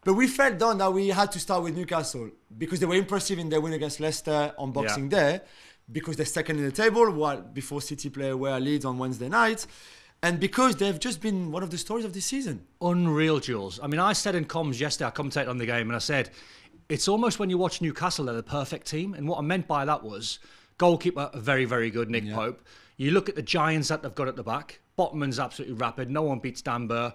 But we felt done that we had to start with Newcastle because they were impressive in their win against Leicester on Boxing Day, because they're second in the table while before City play away at Leeds on Wednesday night. And because they've just been one of the stories of this season. Unreal, Jules. I mean, I said in comms yesterday, I commentated on the game, and I said, it's almost when you watch Newcastle, they're the perfect team. And what I meant by that was, goalkeeper, very, very good, Nick Pope. You look at the giants that they've got at the back. Botman's absolutely rapid. No one beats Dan Burn.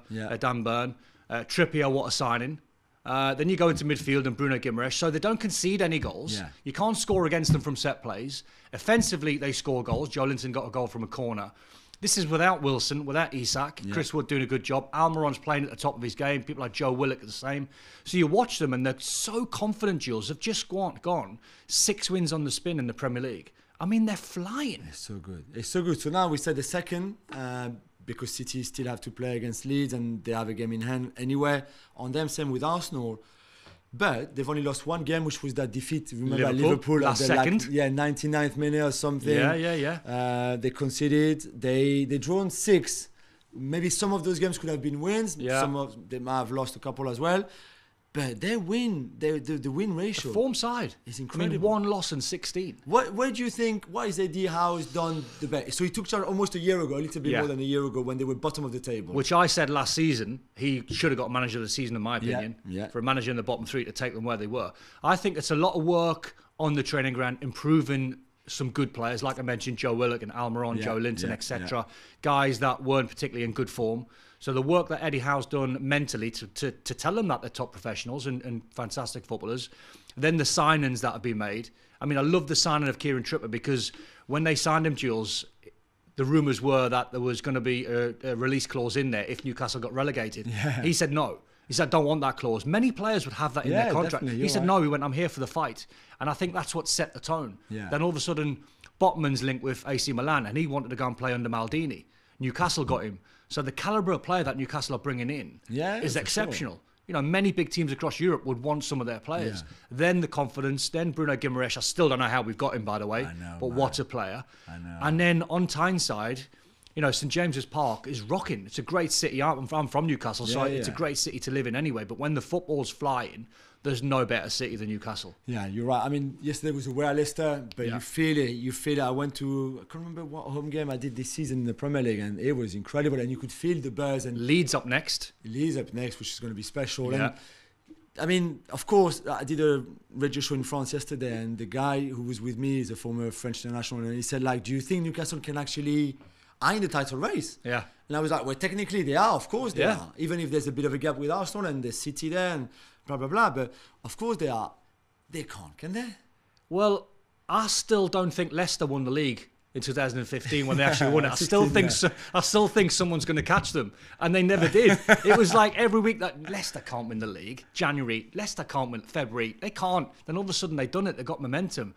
Trippier, what a signing. Then you go into midfield and Bruno Guimaraes. So they don't concede any goals. Yeah. You can't score against them from set plays. Offensively, they score goals. Joe Linton got a goal from a corner. This is without Wilson, without Isak. Yeah. Chris Wood doing a good job. Almiron's playing at the top of his game. People like Joe Willock are the same. So you watch them and they're so confident, Jules. They've just gone 6 wins on the spin in the Premier League. I mean, they're flying. It's so good. It's so good. So now we said the second, because City still have to play against Leeds and they have a game in hand anyway on them. Same with Arsenal. But they've only lost one game, which was that defeat. Remember Liverpool last second? 99th minute or something. They conceded. They drawn 6. Maybe some of those games could have been wins. Yeah. Some of them might have lost a couple as well. But their win, the win ratio, the form side is incredible. I mean, 1 loss and 16. Where do you think? Why is Eddie Howe's done the best? So he took charge almost a year ago, a little bit more than a year ago, when they were bottom of the table. Which I said last season, he should have got manager of the season, in my opinion. For a manager in the bottom 3 to take them where they were. I think it's a lot of work on the training ground, improving some good players, like I mentioned, Joe Willock and Almiron, Joe Linton, etc. Guys that weren't particularly in good form. So the work that Eddie Howe's done mentally to tell them that they're top professionals and fantastic footballers. Then the signings that have been made. I mean, I love the signing of Kieran Trippier, because when they signed him, Jules, the rumours were that there was going to be a release clause in there if Newcastle got relegated. Yeah. He said no. He said, don't want that clause. Many players would have that in their contract. He said no. He went, I'm here for the fight. And I think that's what set the tone. Yeah. Then all of a sudden, Botman's linked with AC Milan, and he wanted to go and play under Maldini. Newcastle got him. So the calibre of player that Newcastle are bringing in is exceptional. Sure. You know, many big teams across Europe would want some of their players. Yeah. Then the confidence, then Bruno Guimaraes. I still don't know how we've got him, by the way. But what a player. I know. And then on Tyneside, you know, St James's Park is rocking. It's a great city. I'm from Newcastle, so it's a great city to live in anyway. But when the football's flying, there's no better city than Newcastle. Yeah, you're right. I mean, yesterday was away at Leicester, but you feel it. You feel it. I can't remember what home game I did this season in the Premier League, and it was incredible. And you could feel the buzz. And Leeds up next, which is going to be special. Yeah. And I mean, of course, I did a radio show in France yesterday, and the guy who was with me is a former French international, and he said, like, do you think Newcastle can actually are in the title race? Yeah. And I was like, well, technically they are, of course they are. Even if there's a bit of a gap with Arsenal and the City there and blah, blah, blah. But of course they are. They can't, can they? Well, I still don't think Leicester won the league in 2015 when they actually won it. I still think someone's going to catch them. And they never did. It was like every week that Leicester can't win the league. January, Leicester can't win. February, they can't. Then all of a sudden they've done it. They've got momentum.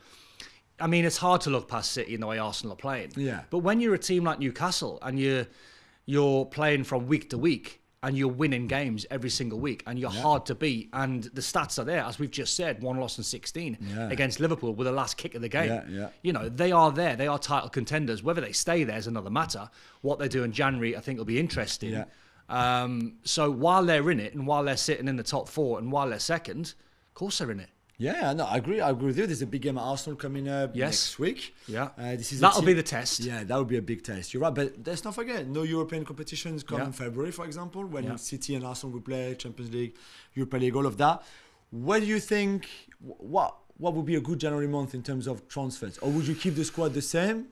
I mean, it's hard to look past City in the way Arsenal are playing. Yeah. But when you're a team like Newcastle and you're playing from week to week and you're winning games every single week and you're hard to beat, and the stats are there, as we've just said, 1 loss and 16 against Liverpool with the last kick of the game. You know, they are there. They are title contenders. Whether they stay there is another matter. What they do in January, I think, will be interesting. So while they're in it and while they're sitting in the top 4 and while they're second, of course they're in it. Yeah, no, I agree with you. There's a big game at Arsenal coming up next week. Yeah, that'll be the test. Yeah, that will be a big test. You're right, but let's not forget, no European competitions come in February, for example, when City and Arsenal will play Champions League, Europa League, all of that. What do you think? What would be a good January month in terms of transfers, or would you keep the squad the same?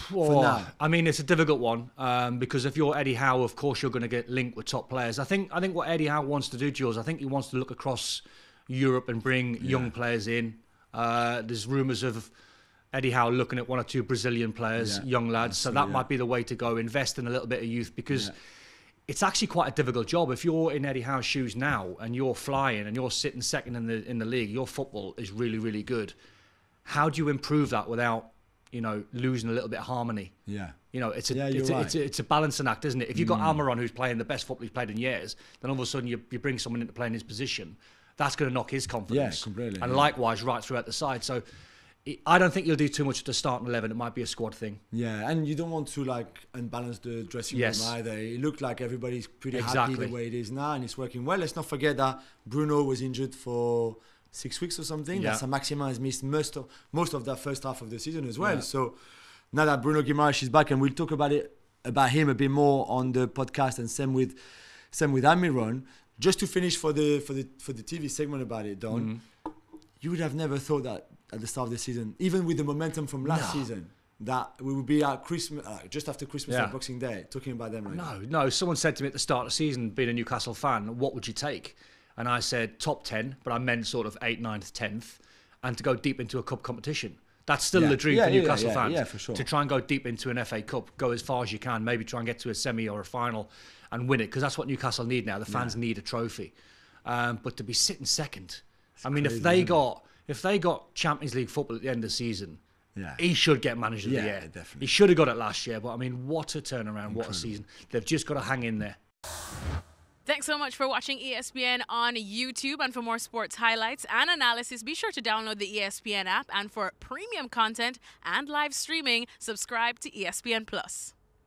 For now? I mean, it's a difficult one because if you're Eddie Howe, of course you're going to get linked with top players. I think what Eddie Howe wants to do, Jules, I think he wants to look across Europe and bring young players in. There's rumours of Eddie Howe looking at 1 or 2 Brazilian players, young lads. So that might be the way to go. Invest in a little bit of youth, because it's actually quite a difficult job. If you're in Eddie Howe's shoes now and you're flying and you're sitting second in the league, your football is really, really good. How do you improve that without, you know, losing a little bit of harmony? Yeah. You know, it's a balancing act, isn't it? If you've got Almiron, who's playing the best football he's played in years, then all of a sudden you bring someone into playing his position. That's going to knock his confidence. Yeah, completely. And likewise, right throughout the side. So I don't think you'll do too much at the starting 11. It might be a squad thing. Yeah, and you don't want to like unbalance the dressing room either. It looked like everybody's pretty happy the way it is now, and it's working well. Let's not forget that Bruno was injured for 6 weeks or something. That Saint-Maximin has missed most of that first half of the season as well. So now that Bruno Guimaraes is back, and we'll talk about him a bit more on the podcast, and same with Almiron. Just to finish for the TV segment about it, Don, you would have never thought that at the start of the season, even with the momentum from last season, that we would be at Christmas, just after Christmas and Boxing Day, talking about them right now. No. Someone said to me at the start of the season, being a Newcastle fan, what would you take? And I said top 10, but I meant sort of 8th, 9th, 10th, and to go deep into a cup competition. That's still the dream for Newcastle fans. Yeah, for sure. To try and go deep into an FA Cup, go as far as you can, maybe try and get to a semi or a final and win it, because that's what Newcastle need now. The fans need a trophy. But to be sitting second, if they got Champions League football at the end of the season, he should get manager of the year. Definitely. He should have got it last year, but what a turnaround, what a season. They've just got to hang in there. Thanks so much for watching ESPN on YouTube, and for more sports highlights and analysis, be sure to download the ESPN app, and for premium content and live streaming, subscribe to ESPN+.